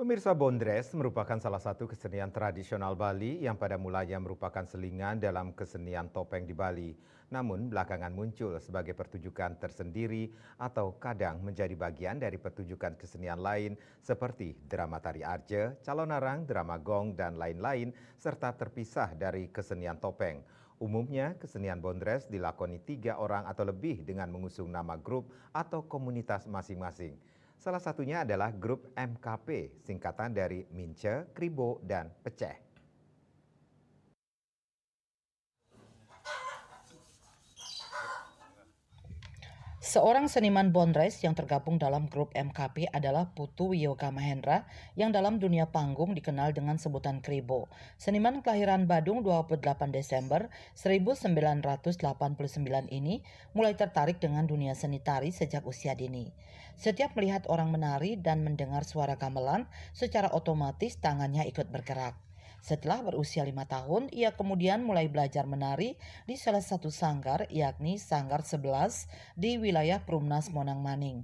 Pemirsa Bondres merupakan salah satu kesenian tradisional Bali yang pada mulanya merupakan selingan dalam kesenian topeng di Bali. Namun belakangan muncul sebagai pertunjukan tersendiri atau kadang menjadi bagian dari pertunjukan kesenian lain seperti drama tari arje, calon arang, drama gong, dan lain-lain serta terpisah dari kesenian topeng. Umumnya kesenian Bondres dilakoni 3 orang atau lebih dengan mengusung nama grup atau komunitas masing-masing. Salah satunya adalah grup MKP, singkatan dari Mince, Kribo, dan Peceh. Seorang seniman Bondres yang tergabung dalam grup MKP adalah Putu Wiyoga Mahendra yang dalam dunia panggung dikenal dengan sebutan Kribo. Seniman kelahiran Badung 28 Desember 1989 ini mulai tertarik dengan dunia seni tari sejak usia dini. Setiap melihat orang menari dan mendengar suara gamelan, secara otomatis tangannya ikut bergerak. Setelah berusia 5 tahun, ia kemudian mulai belajar menari di salah satu sanggar, yakni Sanggar 11 di wilayah Perumnas Monang Maning.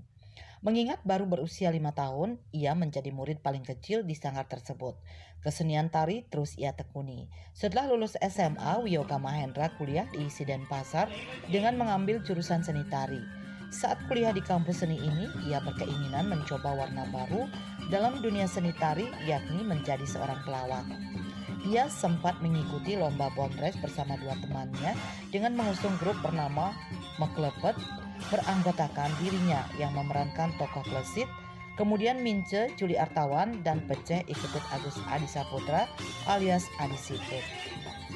Mengingat baru berusia 5 tahun, ia menjadi murid paling kecil di sanggar tersebut. Kesenian tari terus ia tekuni. Setelah lulus SMA, Wiyoga Mahendra kuliah di Isi Denpasar dengan mengambil jurusan seni tari. Saat kuliah di kampus seni ini, ia berkeinginan mencoba warna baru dalam dunia seni tari, yakni menjadi seorang pelawak. Ia sempat mengikuti lomba Bondres bersama 2 temannya dengan mengusung grup bernama Meklepet, beranggotakan dirinya yang memerankan tokoh Klesit, kemudian Mince, Juli Artawan, dan Peceh ikut Agus Adi Saputra alias Adi Siput.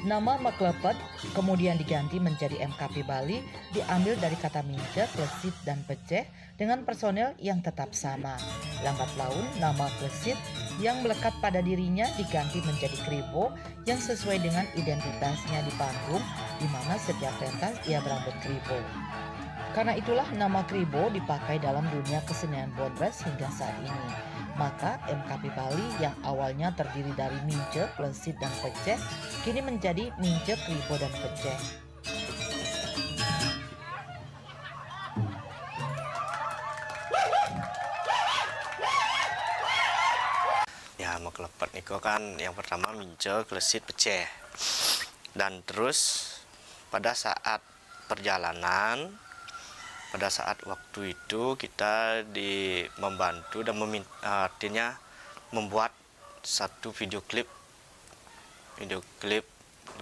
Nama Meklepet kemudian diganti menjadi MKP Bali, diambil dari kata Mince, Klesit, dan Peceh dengan personel yang tetap sama. Lambat laun, nama Klesit yang melekat pada dirinya diganti menjadi Kribo yang sesuai dengan identitasnya di panggung, di mana setiap pentas ia berambut Kribo. Karena itulah nama Kribo dipakai dalam dunia kesenian Bondres hingga saat ini. Maka MKP Bali yang awalnya terdiri dari Mince, Klesit, dan Peceh kini menjadi Mince, Kribo, dan Peceh. Ya, mau kelepet niko kan yang pertama Mince, Klesit, Peceh. Dan terus pada saat perjalanan, pada saat waktu itu kita membantu dan artinya membuat satu video klip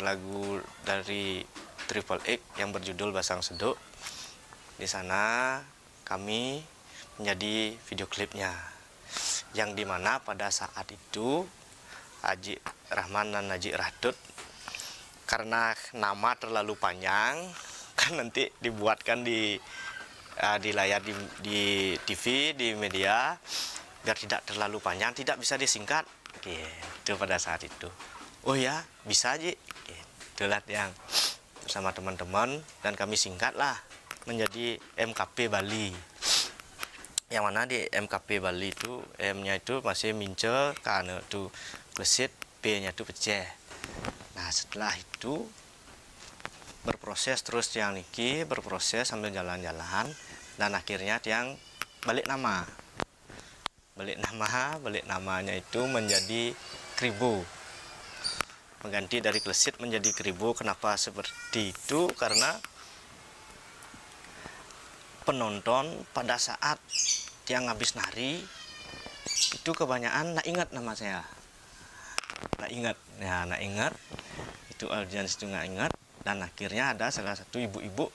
lagu dari Triple X yang berjudul Basang Seduk. Di sana kami menjadi video klipnya, yang dimana pada saat itu Haji Rahman dan Haji Rahdut, karena nama terlalu panjang kan nanti dibuatkan di layar di TV, di media, biar tidak terlalu panjang, tidak bisa disingkat gitu pada saat itu. Oh ya, bisa aja gitu lah, yang bersama teman-teman, dan kami singkatlah menjadi MKP Bali. Yang mana di MKP Bali itu M-nya itu masih Mince, K-nya itu Klesit, P-nya itu Peceh. Nah, setelah itu berproses terus yang niki, berproses sambil jalan-jalan, dan akhirnya yang balik namanya itu menjadi Kribo, mengganti dari Klesit menjadi Kribo. Kenapa seperti itu? Karena penonton pada saat yang habis nari itu kebanyakan nggak ingat nama saya, nggak ingat itu, audiens itu nggak ingat. Dan akhirnya ada salah satu ibu-ibu,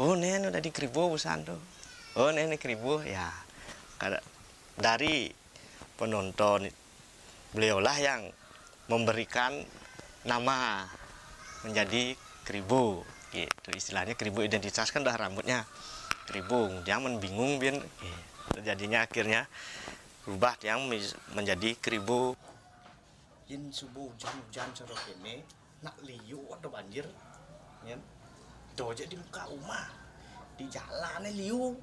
oh nen udah di Kribo busan tuh, oh nen Kribo ya. Dari penonton beliaulah yang memberikan nama menjadi Kribo gitu, istilahnya Kribo, identitas kan udah rambutnya Kribo, dia bingung biar jadinya akhirnya berubah yang menjadi Kribo. Yin subuh hujan cerok ini nak liu ada banjir ya, doja di muka rumah, di jalan liu,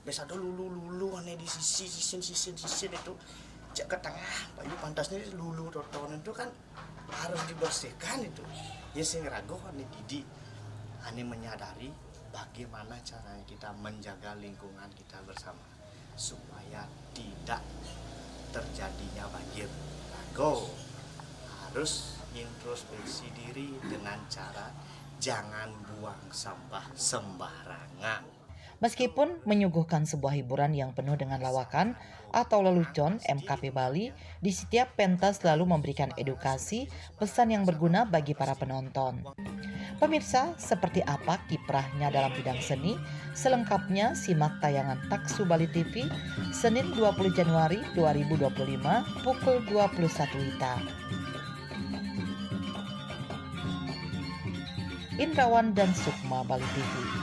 biasa lulu aneh di sisin itu cek ke tengah, bayu pantasnya lulu rotonan itu kan harus dibersihkan itu. Ya sing ragu aneh Didi, aneh menyadari bagaimana caranya kita menjaga lingkungan kita bersama supaya tidak terjadinya banjir. Go, harus introspeksi diri dengan cara jangan buang sampah sembarangan. Meskipun menyuguhkan sebuah hiburan yang penuh dengan lawakan atau lelucon, MKP Bali di setiap pentas selalu memberikan edukasi, pesan yang berguna bagi para penonton. Pemirsa, seperti apa kiprahnya dalam bidang seni? Selengkapnya simak tayangan Taksu Bali TV Senin 20 Januari 2025 pukul 21 WITA. Indrawan dan Sukma, Bali TV.